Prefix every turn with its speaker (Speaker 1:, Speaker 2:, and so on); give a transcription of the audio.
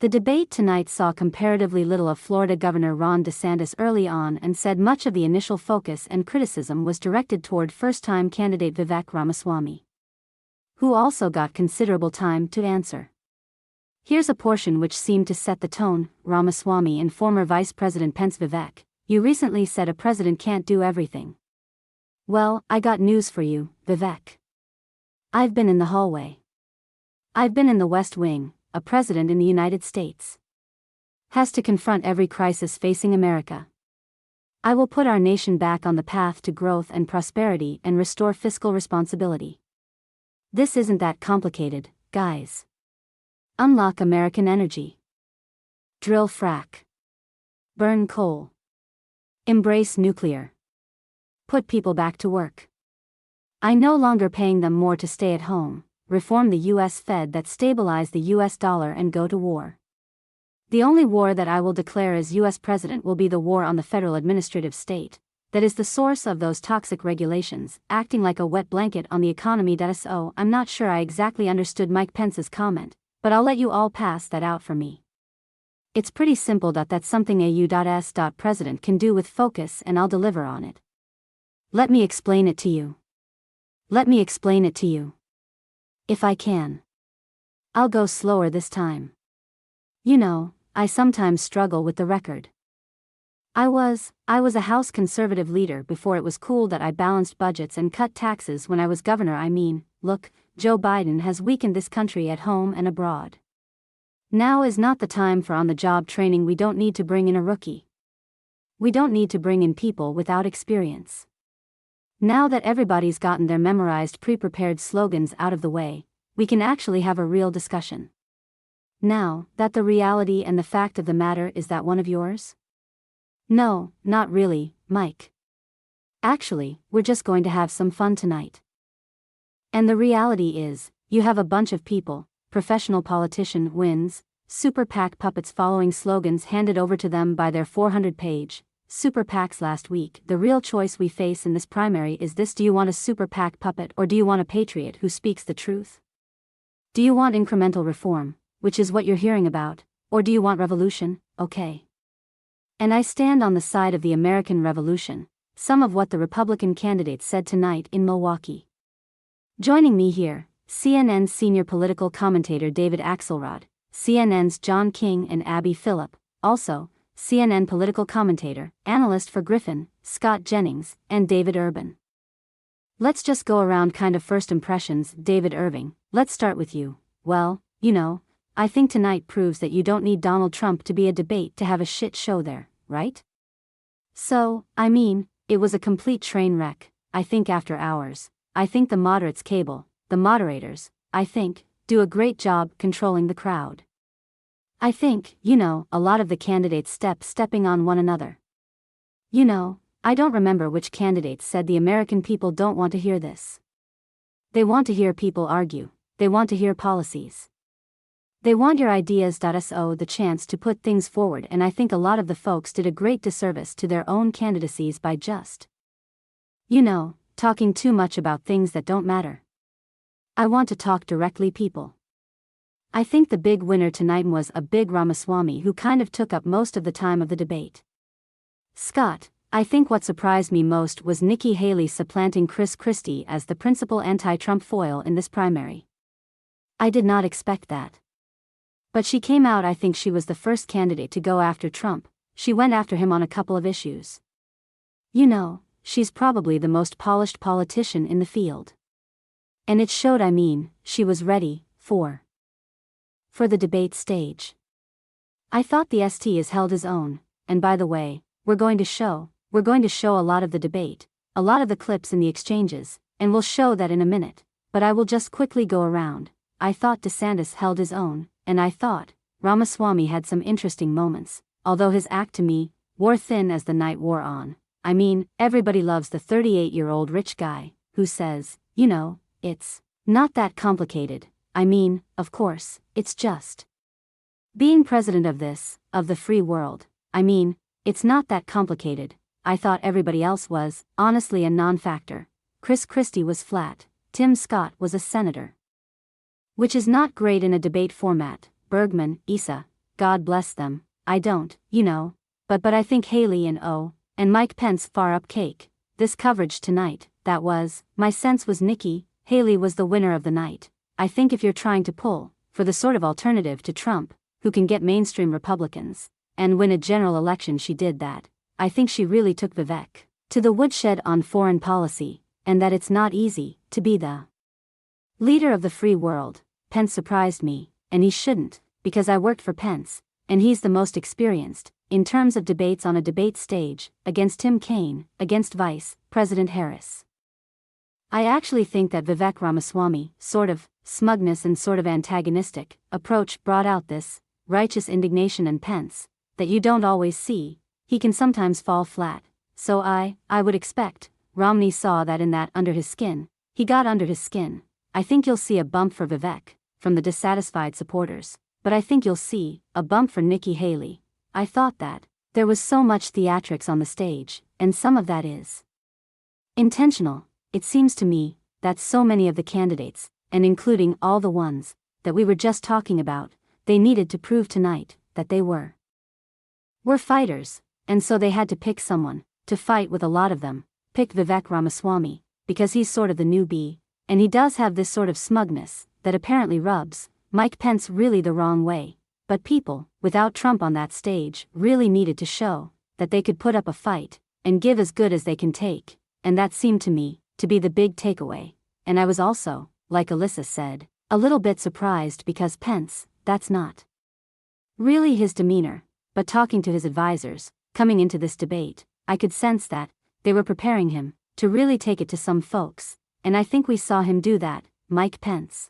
Speaker 1: The debate tonight saw comparatively little of Florida Governor Ron DeSantis early on and said much of the initial focus and criticism was directed toward first-time candidate Vivek Ramaswamy, who also got considerable time to answer. Here's a portion which seemed to set the tone. Ramaswamy and former Vice President Pence: Vivek, you recently said a president can't do everything. Well, I got news for you, Vivek. I've been in the hallway. I've been in the West Wing. A president in the United States has to confront every crisis facing America. I will put our nation back on the path to growth and prosperity and restore fiscal responsibility. This isn't that complicated, guys. Unlock American energy. Drill frack. Burn coal. Embrace nuclear. Put people back to work. I no longer paying them more to stay at home. Reform the U.S. Fed that stabilize the U.S. dollar and go to war. The only war that I will declare as U.S. president will be the war on the federal administrative state, that is the source of those toxic regulations, acting like a wet blanket on the economy. So I'm not sure I exactly understood Mike Pence's comment, but I'll let you all pass that out for me. It's pretty simple. That's something a U.S. president can do with focus, and I'll deliver on it. Let me explain it to you. Let me explain it to you. If I can. I'll go slower this time. You know, I sometimes struggle with the record. I was a House conservative leader before it was cool that I balanced budgets and cut taxes when I was governor. I mean, look, Joe Biden has weakened this country at home and abroad. Now is not the time for on-the-job training. We don't need to bring in a rookie. We don't need to bring in people without experience. Now that everybody's gotten their memorized pre-prepared slogans out of the way, we can actually have a real discussion. Now, that the reality and the fact of the matter is that one of yours? No, not really, Mike. Actually, we're just going to have some fun tonight. And the reality is, you have a bunch of people, professional politician wins, super PAC puppets following slogans handed over to them by their 400-page super PACs last week. The real choice we face in this primary is this: do you want a super PAC puppet, or do you want a patriot who speaks the truth? Do you want incremental reform, which is what you're hearing about, or do you want revolution? Okay. And I stand on the side of the American Revolution, some of what the Republican candidates said tonight in Milwaukee. Joining me here, CNN's senior political commentator David Axelrod, CNN's John King and Abby Phillip, also CNN political commentator, analyst for Griffin, Scott Jennings, and David Urban. Let's just go around kind of first impressions. David Irving, let's start with you. Well, you know, I think tonight proves that you don't need Donald Trump to be a debate to have a shit show there, right? So, I mean, it was a complete train wreck. I think after hours, I think the moderates cable, the moderators, I think, do a great job controlling the crowd. I think, you know, a lot of the candidates stepping on one another. You know, I don't remember which candidates said the American people don't want to hear this. They want to hear people argue. They want to hear policies. They want your ideas. So the chance to put things forward, and I think a lot of the folks did a great disservice to their own candidacies by just, you know, talking too much about things that don't matter. I want to talk directly people. I think the big winner tonight was a big Ramaswamy, who kind of took up most of the time of the debate. Scott, I think what surprised me most was Nikki Haley supplanting Chris Christie as the principal anti-Trump foil in this primary. I did not expect that. But she came out. I think she was the first candidate to go after Trump. She went after him on a couple of issues. You know, she's probably the most polished politician in the field. And it showed. I mean, she was ready for the debate stage. I thought the ST has held his own, and by the way, we're going to show a lot of the debate, a lot of the clips in the exchanges, and we'll show that in a minute, but I will just quickly go around. I thought DeSantis held his own, and I thought Ramaswamy had some interesting moments, although his act to me wore thin as the night wore on. I mean, everybody loves the 38-year-old rich guy who says, you know, it's not that complicated. I mean, of course, it's just being president of the free world. I mean, it's not that complicated. I thought everybody else was, honestly, a non-factor. Chris Christie was flat. Tim Scott was a senator, which is not great in a debate format. Bergman, Issa, God bless them, I don't, but I think Haley and Mike Pence far up cake. This coverage tonight, my sense was Nikki Haley was the winner of the night. I think if you're trying to pull for the sort of alternative to Trump, who can get mainstream Republicans and win a general election, she did that. I think she really took Vivek to the woodshed on foreign policy, and that it's not easy to be the leader of the free world. Pence surprised me, and he shouldn't, because I worked for Pence, and he's the most experienced in terms of debates on a debate stage, against Tim Kaine, against Vice President Harris. I actually think that Vivek Ramaswamy, sort of smugness and sort of antagonistic approach brought out this righteous indignation in Pence that you don't always see. He can sometimes fall flat. So I would expect Romney saw that in that under his skin. He got under his skin. I think you'll see a bump for Vivek from the dissatisfied supporters, but I think you'll see a bump for Nikki Haley. I thought that there was so much theatrics on the stage, and some of that is intentional. It seems to me that so many of the candidates, and including all the ones that we were just talking about, they needed to prove tonight that they were fighters, and so they had to pick someone to fight with. A lot of them picked Vivek Ramaswamy because he's sort of the newbie, and he does have this sort of smugness that apparently rubs Mike Pence really the wrong way. But people, without Trump on that stage, really needed to show that they could put up a fight and give as good as they can take, and that seemed to me to be the big takeaway. And I was also, like Alyssa said, a little bit surprised because Pence, that's not really his demeanor, but talking to his advisors, coming into this debate, I could sense that they were preparing him to really take it to some folks, and I think we saw him do that. Mike Pence